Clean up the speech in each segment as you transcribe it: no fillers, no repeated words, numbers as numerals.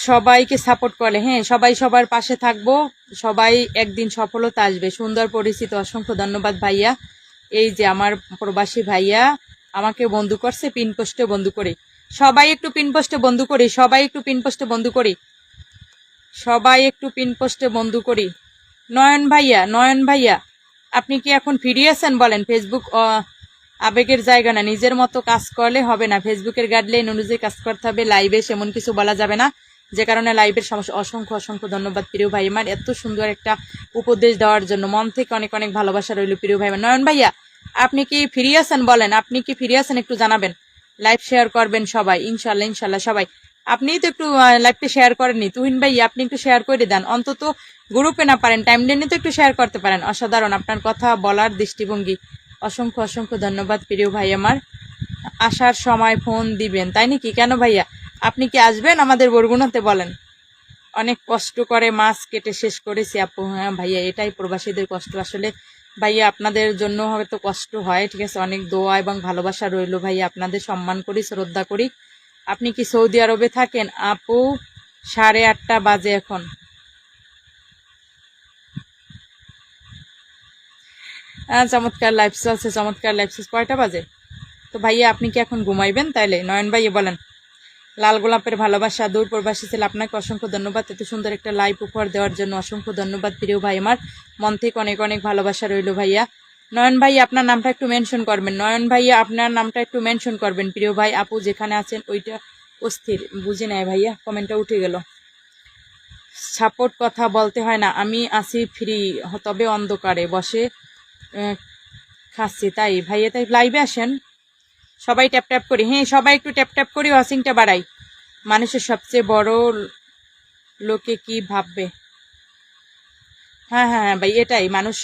সবাইকে সাপোর্ট করে। হ্যাঁ, সবাই সবার পাশে থাকবো, সবাই একদিন সফলতা আসবে। সুন্দর পরিচিত, অসংখ্য ধন্যবাদ ভাইয়া। এই যে আমার প্রবাসী ভাইয়া আমাকে বন্ধু করছে, পিন পোস্টে বন্ধু করি। সবাই একটু পিন পোস্টে বন্ধু করি, সবাই একটু পিন পোস্টে বন্ধু করি, সবাই একটু পিন পোস্টে বন্ধু করি। নয়ন ভাইয়া আপনি কি এখন ফিরে আছেন বলেন? ফেসবুক আবেগের জায়গা না, নিজের মতো কাজ করলে হবে না, ফেসবুকের গাইডলাইন অনুযায়ী কাজ করতে হবে। লাইভে সেমন কিছু বলা যাবে না, যে কারণে লাইভের সমস্যা। অসংখ্য অসংখ্য ধন্যবাদ প্রিয় ভাই আমার, এত সুন্দর একটা উপদেশ দেওয়ার জন্য। মন থেকে অনেক অনেক ভালোবাসা রইল প্রিয় ভাই আমার। নয়ন ভাইয়া আপনি কি ফিরে আছেন বলেন? আপনি কি ফিরে আছেন একটু জানাবেন। লাইভ শেয়ার করবেন সবাই, ইনশাল্লাহ ইনশাল্লাহ সবাই। আপনিই তো একটু লাইভটা শেয়ার করেননি। তুহিন ভাই আপনি একটু শেয়ার করে দেন, অন্তত গ্রুপে না পারেন টাইম লাইনে তো একটু শেয়ার করতে পারেন। অসাধারণ আপনার কথা বলার দৃষ্টিভঙ্গি। অসংখ্য অসংখ্য ধন্যবাদ প্রিয় ভাই আমার। আসার সময় ফোন দিবেন তাই নাকি? কেন ভাইয়া আপনি কি আসবেন আমাদের বরগুনাতে বলেন? অনেক কষ্ট করে মাছ কেটে শেষ করেছি আপু। হ্যাঁ ভাইয়া, এটাই প্রবাসীদের কষ্ট আসলে ভাইয়া। আপনাদের জন্য হয়তো কষ্ট হয়, ঠিক আছে, অনেক দোয়া এবং ভালোবাসা রইল ভাইয়া। আপনাদের সম্মান করি, শ্রদ্ধা করি। আপনি কি সৌদি আরবে থাকেন আপু? 8:30 বাজে এখন। চমৎকার লাইফ চলছে, চমৎকার লাইফ চলছে। কয়টা বাজে তো ভাইয়া? আপনি কি এখন ঘুমাইবেন তাইলে? নয়ন ভাইয়া বলেন। লাল গোলাপের ভালোবাসা, দূর প্রবাসী ছিল, আপনাকে অসংখ্য ধন্যবাদ এত সুন্দর একটা লাইভ উপহার দেওয়ার জন্য। অসংখ্য ধন্যবাদ প্রিয় ভাই আমার, মন থেকে অনেক অনেক ভালোবাসা রইল ভাইয়া। নয়ন ভাইয়া আপনার নামটা একটু মেনশন করবেন। নয়ন ভাইয়া আপনার নামটা একটু মেনশন করবেন প্রিয় ভাই। আপু যেখানে আছেন ওইটা অস্থির, বুঝি নাই ভাইয়া, কমেন্টটা উঠে গেল। সাপোর্ট কথা বলতে হয় না, আমি আছি ফ্রি, তবে অন্ধকারে বসে খাচ্ছি তাই ভাইয়া। তাই লাইভে আসেন, সবাই ট্যাপ ট্যাপ করি। হ্যাঁ সবাই একটু ট্যাপ ট্যাপ করি, ওয়াচিংটা বাড়াই। মানুষের সবচেয়ে বড় লোকে কি ভাববে? হ্যাঁ হ্যাঁ হ্যাঁ ভাই, এটাই মানুষ,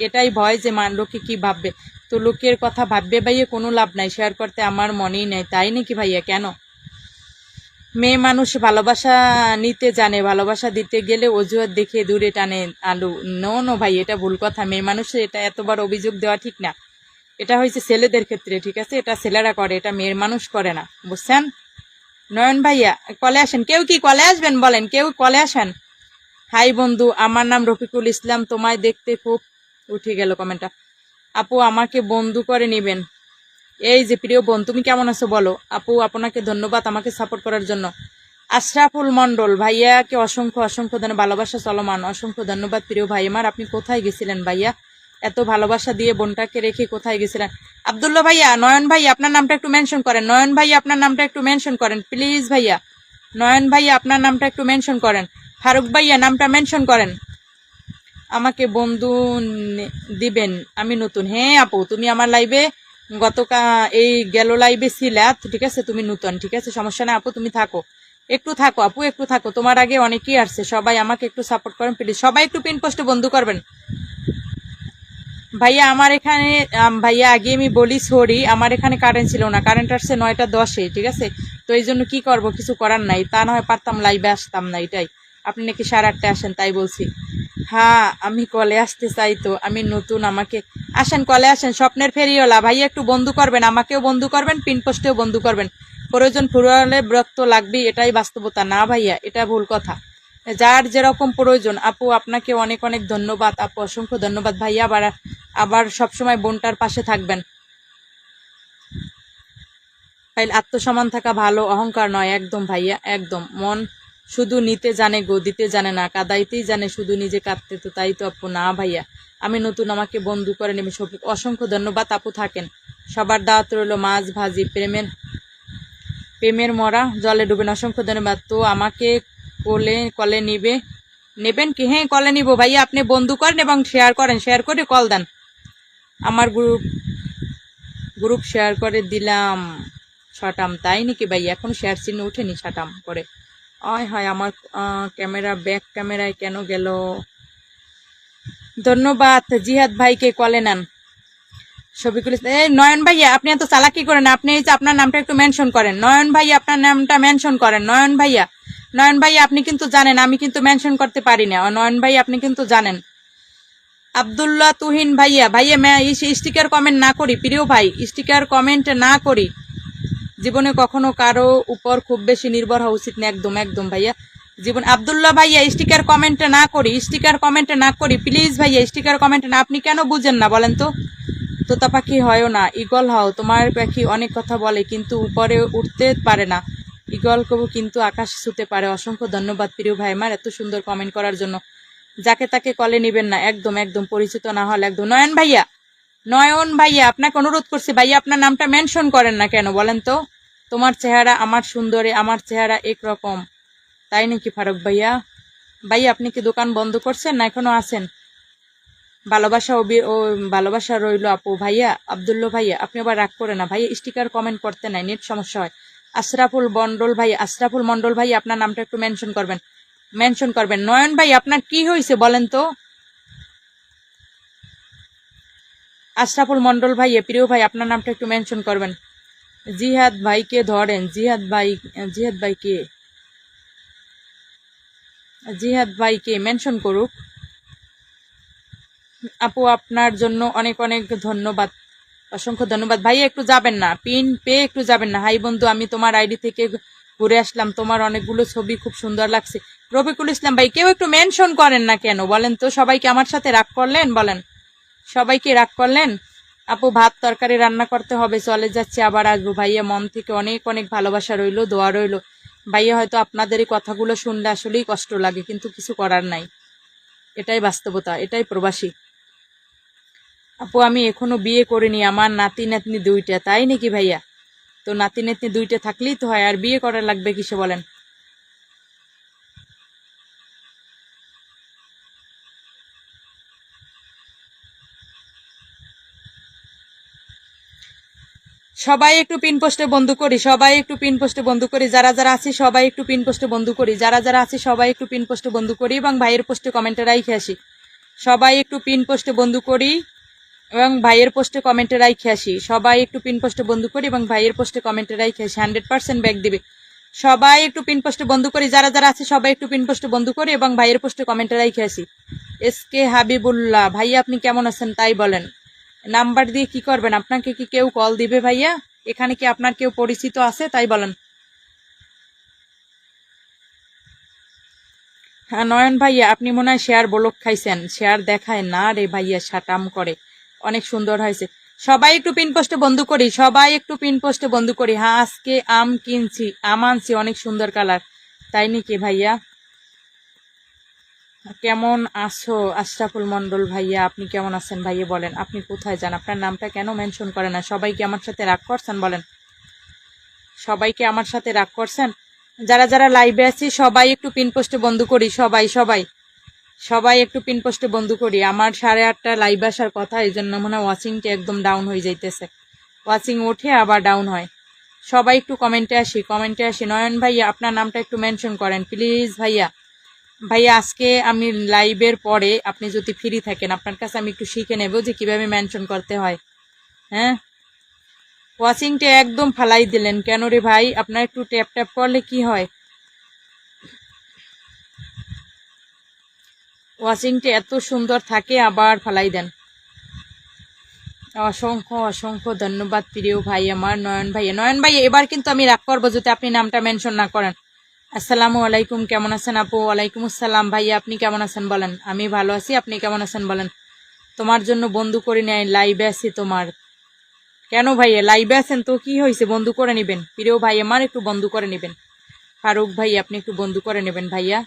এটাই ভয় যে লোকে কি ভাববে। তো লোকের কথা ভাববে ভাইয়া, কোনো লাভ নাই, শেয়ার করতে আমার মনেই নেই তাই নাকি ভাইয়া? কেন? মেয়ে মানুষ ভালোবাসা নিতে জানে, ভালোবাসা দিতে গেলে অজুহাত দেখে দূরে টানে আলু। নো নো ভাই, এটা ভুল কথা। মেয়ে মানুষের এটা এতবার অভিযোগ দেওয়া ঠিক না। এটা হয়েছে ছেলেদের ক্ষেত্রে, ঠিক আছে, এটা ছেলেরা করে, এটা মেয়ের মানুষ করে না, বুঝছেন? নয়ন ভাইয়া কলে আসেন, কেউ কি কলে আসবেন বলেন, কেউ কলে আসেন। হাই বন্ধু, আমার নাম রফিকুল ইসলাম, তোমায় দেখতে খুব। উঠে গেল কমেন্টটা। আপু আমাকে বন্ধু করে নিবেন। এই যে প্রিয় বোন, তুমি কেমন আছো বলো? আপু আপনাকে ধন্যবাদ আমাকে সাপোর্ট করার জন্য। আশরাফুল মন্ডল ভাইয়াকে অসংখ্য অসংখ্য ধন্যবাদ, ভালোবাসা চলমান। অসংখ্য ধন্যবাদ প্রিয় ভাই আমার। আপনি কোথায় গেছিলেন ভাইয়া? এত ভালোবাসা দিয়ে বোনটাকে রেখে কোথায় গেছিলেন? আব্দুল্লাহ ভাইয়া, নয়ন ভাই আপনার নামটা একটু মেনশন করেন। নয়ন ভাই আপনার নামটা একটু মেনশন করেন প্লিজ ভাইয়া। নয়ন ভাইয়া আপনার নামটা একটু মেনশন করেন। ফারুক ভাইয়া নামটা মেনশন করেন। আমাকে বন্ধু দিবেন, আমি নতুন। হ্যাঁ আপু, তুমি আমার লাইভে গতকাল এই গেল লাইভে ছিলা, ঠিক আছে, তুমি নতুন, ঠিক আছে, সমস্যা নাই আপু, তুমি থাকো, একটু থাকো আপু, একটু থাকো। তোমার আগে অনেকেই আসছে, সবাই আমাকে একটু সাপোর্ট করেন প্লিজ। সবাই একটু পিন পোস্টে বন্ধু করবেন ভাইয়া। আমার এখানে ভাইয়া আগে আমি বলি সরি, আমার এখানে কারেন্ট ছিল না, কারেন্ট আসছে 9:10, ঠিক আছে। তো এই জন্য কি করব, কিছু করার নাই, তা না হয় পারতাম লাইভে আসতাম না, এটাই। আপনি নাকি 8:30 আসেন তাই বলছি। হ্যাঁ আমি কলে আসতে চাই, তো আমি নতুন, আমাকে আসেন, কলে আসেন। স্বপ্নের ফেরিওয়ালা ভাইয়া একটু বন্ধু করবেন, আমাকেও বন্ধু করবেন, পিন পোস্টেও বন্ধু করবেন। প্রয়োজন ফুরালে বিরক্ত লাগবেই, এটাই বাস্তবতা। না ভাইয়া, এটা ভুল কথা, যার যেরকম প্রয়োজন। আপু আপনাকে অনেক অনেক ধন্যবাদ আপু, অসংখ্য ধন্যবাদ ভাইয়া। আবার আবার সবসময় বোনটার পাশে থাকবেন। আত্মসম্মান থাকা ভালো, অহংকার নয়। একদম ভাইয়া, একদম। মন শুধু নিতে জানে গো, দিতে জানে না, কাদাইতেই জানে শুধু নিজে কাঁদতে, তো তাই তো আপু। না ভাইয়া আমি নতুন, আমাকে বন্ধু করে নেবে। অসংখ্য ধন্যবাদ আপু, থাকেন। সবার দাওয়াত রইল, মাছ ভাজি, প্রেমের মরা জলে ডুবেন। অসংখ্য ধন্যবাদ। তো আমাকে কলে নেবেন কি? হ্যাঁ কলে নিব ভাইয়া, আপনি বন্ধু করেন এবং শেয়ার করেন, শেয়ার করে কল দেন। আমার গ্রুপ শেয়ার করে দিলাম, ছাটাম তাই নাকি ভাই? এখন শেয়ার চিহ্ন উঠেনি, ছাটাম করে। হয় আমার ক্যামেরা ব্যাক ক্যামেরায় কেন গেল? ধন্যবাদ। জিহাদ ভাইকে কলে নেন। শফিকুল ইসলাম, এই নয়ন ভাইয়া আপনি এত চালাকি করেন, আপনি এই যে আপনার নামটা একটু মেনশন করেন। নয়ন ভাইয়া আপনার নামটা মেনশন করেন। নয়ন ভাইয়া, নয়ন ভাইয়া আপনি কিন্তু জানেন আমি কিন্তু মেনশন করতে পারি না। নয়ন ভাই আপনি কিন্তু জানেন। আব্দুল্লাহ তুহিন ভাইয়া, স্টিকার কমেন্ট না করি প্রিয় ভাই, স্টিকার কমেন্ট না করি। জীবনে কখনো কারো উপর খুব বেশি নির্ভর হওয়া উচিত না। একদম একদম ভাইয়া। জীবন আব্দুল্লাহ ভাইয়া স্টিকার কমেন্টে না করি প্লিজ ভাইয়া, স্টিকার কমেন্টে না। আপনি কেন বুঝেন না বলেন তো? তোতা পাখি হয়ও না, ইগল হও। তোমার পাখি অনেক কথা বলে কিন্তু উপরে উঠতে পারে না। ইগল কবু কিন্তু আকাশ ছুতে পারে। অসংখ্য ধন্যবাদ প্রিয় ভাই আমার এত সুন্দর কমেন্ট করার জন্য। যাকে তাকে কলে নিবেন না, একদম একদম পরিচিত না হলে একদম। নয়ন ভাইয়া আপনাকে অনুরোধ করছি ভাইয়া, আপনার নামটা মেনশন করেন না কেন বলেন তো? তোমার চেহারা আমার সুন্দরে, আমার চেহারা একরকম। তাই নাকি ফারুক ভাইয়া? ভাইয়া আপনি কি দোকান বন্ধ করছেন না এখনো আছেন? ভালোবাসা রইল আপু। ভাইয়া আব্দুল্লাহ ভাইয়া আপনি আবার রাগ করে না ভাইয়া, স্টিকার কমেন্ট করতে নাই, নেট সমস্যা হয়। আশরাফুল মন্ডল ভাই আপনার নামটা একটু মেনশন করবেন। নয়ন ভাই আপনার কি হয়েছে বলেন তো? আশরাফুল মন্ডল ভাই, প্রিয় ভাই আপনার নামটা একটু মেনশন করবেন। জিহাদ ভাইকে ধরেন। জিহাদ ভাইকে মেনশন করুক। আপু আপনার জন্য অনেক অনেক ধন্যবাদ, অসংখ্য ধন্যবাদ। ভাইয়া একটু যাবেন না, পিন পেয়ে একটু যাবেন না। হাই বন্ধু, আমি তোমার আইডি থেকে ঘুরে আসলাম, তোমার অনেকগুলো ছবি খুব সুন্দর লাগছে। রফিকুল ইসলাম ভাই, কেউ একটু মেনশন করেন না কেন বলেন তো? সবাইকে আমার সাথে রাগ করলেন বলেন? সবাইকে রাগ করলেন? আপু ভাত তরকারি রান্না করতে হবে, চলে যাচ্ছে, আবার আসবো। ভাইয়া মন থেকে অনেক অনেক ভালোবাসা রইলো, দোয়া রইলো। ভাইয়া হয়তো আপনাদের এই কথাগুলো শুনলে আসলেই কষ্ট লাগে, কিন্তু কিছু করার নাই, এটাই বাস্তবতা, এটাই প্রবাসী। আপু আমি এখনো বিয়ে করিনি, আমার নাতি নাতনি দুইটা। তাই নাকি ভাইয়া? তো নাতি নাতনি দুইটা থাকলেই তো হয়, আর বিয়ে করা লাগবে কিসে বলেন? সবাই একটু পিন পোস্টে বন্ধু করি, যারা যারা আছি সবাই একটু পিন পোস্টে বন্ধু করি, এবং ভাইয়ের পোস্টে কমেন্টে রাইখে আসি। সবাই একটু পিন পোস্টে বন্ধু করি এবং ভাইয়ের পোস্টে কমেন্টে রাইখে আসি। 100% ব্যাক দিবে। সবাই একটু পিন পোস্টে বন্ধু করি, যারা যারা আছে সবাই একটু পিন পোস্টে বন্ধু করি এবং ভাইয়ের পোস্টে কমেন্টে রাইখে আসি। এসকে হাবিবুল্লাহ ভাইয়া আপনি কেমন আছেন তাই বলেন। নাম্বার দিয়ে কি করবেন? আপনাকে কি কেউ কল দিবে ভাইয়া? এখানে কি আপনার কেউ পরিচিত আছে তাই বলেন। হ্যাঁ নয়ন ভাইয়া, আপনি মনে হয় শেয়ার ব্লক খাইছেন। শেয়ার দেখায় না রে ভাইয়া, সাটাম করে। অনেক সুন্দর হয়েছে। সবাই একটু পিন পোস্টে বন্ধু করি। হ্যাঁ আজকে আম আনছি, অনেক সুন্দর কালার। তাই নাকি ভাইয়া? কেমন আছো আশরাফুল মন্ডল ভাইয়া, আপনি কেমন আছেন ভাইয়া বলেন? আপনি কোথায় যান? আপনার নামটা কেন মেনশন করে না? সবাইকে আমার সাথে রাগ করছেন বলেন? যারা যারা লাইভে আছি সবাই একটু পিন পোস্টে বন্ধু করি। সবাই একটু পিন পোস্টে বন্ধু করি। আমার 8:30 লাইভ আসার কথা, এই জন্য মনে হয় ওয়াচিংটা একদম ডাউন হয়ে যাইতেছে। ওয়াচিং ওঠে আবার ডাউন হয়। সবাই একটু কমেন্টে আসি। নয়ন ভাইয়া আপনার নামটা একটু মেনশন করেন প্লিজ ভাইয়া। আজকে আমি লাইভের পরে আপনি যদি ফ্রি থাকেন, আপনার কাছে আমি একটু শিখে নেব যে কিভাবে মেনশন করতে হয়। হ্যাঁ ওয়াচিংটা একদম ফালাই দিলেন কেন রে ভাই? আপনার একটু ট্যাপ ট্যাপ করলে কি হয়? ওয়াচিংটা এত সুন্দর থাকে আবার ফালাই দেন। অসংখ্য অসংখ্য ধন্যবাদ প্রিয় ভাই আমার নয়ন ভাইয়া। এবার কিন্তু আমি রাগ করবো যদি আপনি নামটা মেনশন না করেন। আসসালামু আলাইকুম, কেমন আছেন আপু? ওয়ালাইকুম আসসালাম ভাইয়া, আপনি কেমন আছেন বলেন? আমি ভালো আছি, আপনি কেমন আছেন বলেন? তোমার জন্য বন্ধু করে নেয়, লাইভে আছি তোমার। কেন ভাইয়া লাইভে আছেন তো কি হয়েছে? বন্ধু করে নিবেন প্রিয় ভাই আমার, একটু বন্ধু করে নিবেন। ফারুক ভাই আপনি একটু বন্ধু করে নেবেন ভাইয়া,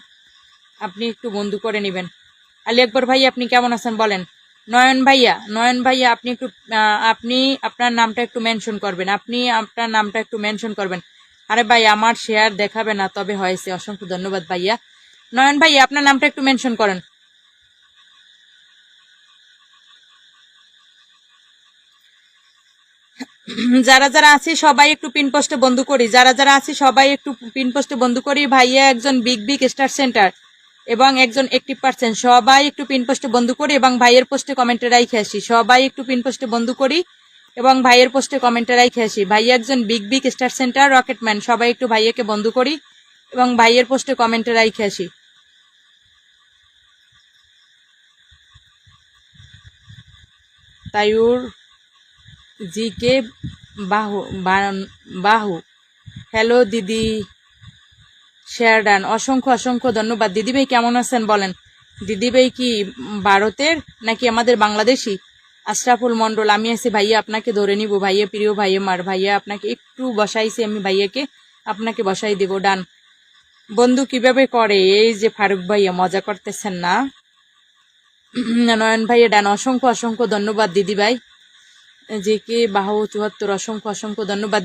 আপনি একটু বন্ধু করে নেবেন। আলী আকবর ভাই আপনি কেমন আছেন বলেন? নয়ন ভাইয়া আপনি একটু আপনি আপনার নামটা একটু মেনশন করবেন। আরে ভাই আমার শেয়ার দেখাবে না, তবে হয়েছে। অসংখ্য ধন্যবাদ ভাইয়া। নয়ন ভাইয়া আপনার নামটা একটু মেনশন করেন। যারা যারা আছি সবাই একটু পিন পোস্টে বন্ধু করি। ভাইয়া একজন বিগ স্টার সেন্টার এবং একজন 80%। সবাই একটু পিন পোস্টে বন্ধু করি এবং ভাইয়ের পোস্টে কমেন্টে রাইখে আসি। ভাইয়া একজন বিগ স্টার সেন্টার রকেটম্যান। সবাই একটু ভাইয়াকে বন্ধু করি এবং ভাইয়ের পোস্টে কমেন্টে রাইখে আসি। তাইউর জি কে বাহু হ্যালো দিদি, শেয়ার ডান, অসংখ্য অসংখ্য ধন্যবাদ। দিদিভাই কেমন আছেন বলেন? দিদিভাই কি ভারতের নাকি আমাদের বাংলাদেশি? আশরাফুল মন্ডল, আমি আছি ভাইয়া, আপনাকে ধরে নিব ভাইয়া, প্রিয় ভাইয়া মার ভাইয়া, আপনাকে একটু বসাইছি আমি ভাইয়াকে, আপনাকে বসাই দেব। ডান। বন্ধু কিভাবে করে? এই যে ফারুক ভাইয়া, মজা করতেছেন না? নয়ন ভাইয়া ডান, অসংখ্য অসংখ্য ধন্যবাদ দিদিভাই। যে কে বাহু 74, অসংখ্য অসংখ্য ধন্যবাদ।